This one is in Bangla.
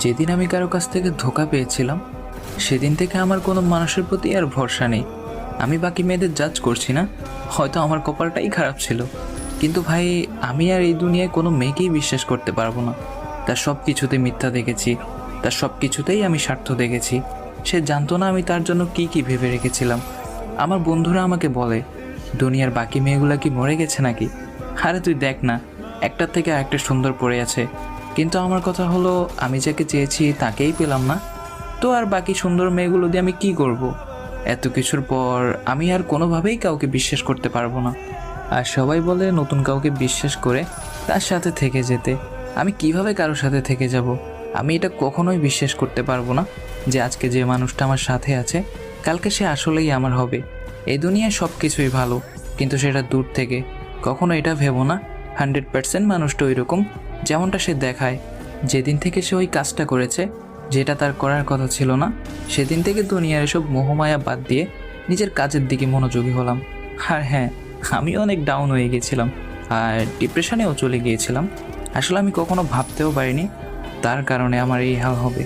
যেদিন আমি কারো কাছ থেকে ধোঁকা পেয়েছিলাম সেদিন থেকে আমার কোনো মানুষের প্রতি আর ভরসা নেই। আমি বাকি মেয়েদের জাজ করছি না, হয়তো আমার কপালটাই খারাপ ছিল। কিন্তু ভাই, আমি আর এই দুনিয়ায় কোনো মেয়েকেই বিশ্বাস করতে পারবো না। তার সব কিছুতে মিথ্যা দেখেছি, তার সব কিছুতেই আমি স্বার্থ দেখেছি। সে জানতো না আমি তার জন্য কি কি ভেবে রেখেছিলাম। আমার বন্ধুরা আমাকে বলে, দুনিয়ার বাকি মেয়েগুলা কি মরে গেছে নাকি? আরে তুই দেখ না, একটার থেকে আরেকটা সুন্দর পড়ে আছে। কিন্তু আমার কথা হলো, আমি যাকে চেয়েছি তাকেই পেলাম না, তো আর বাকি সুন্দর মেয়েগুলো দিয়ে আমি কি করব? এত কিছুর পর আমি আর কোনোভাবেই কাউকে বিশ্বাস করতে পারবো না। আর সবাই বলে নতুন কাউকে বিশ্বাস করে তার সাথে থেকে যেতে। আমি কিভাবে কারোর সাথে থেকে যাব? আমি এটা কখনোই বিশ্বাস করতে পারবো না যে আজকে যে মানুষটা আমার সাথে আছে কালকে সে আসলেই আমার হবে। এই দুনিয়ায় সব কিছুই ভালো, কিন্তু সেটা দূর থেকে। কখনো এটা ভেবো না 100% মানুষটা ওই রকম যেমনটা সে দেখায়। যেদিন থেকে সে ওই কাজটা করেছে যেটা তার করার কথা ছিল না, সেদিন থেকে দুনিয়ার এসব মোহমায়া বাদ দিয়ে নিজের কাজের দিকে মনোযোগী হলাম। আর হ্যাঁ, আমিও অনেক ডাউন হয়ে গেছিলাম আর ডিপ্রেশনেও চলে গিয়েছিলাম। আসলে আমি কখনো ভাবতেও পারিনি তার কারণে আমার এই হাল হবে।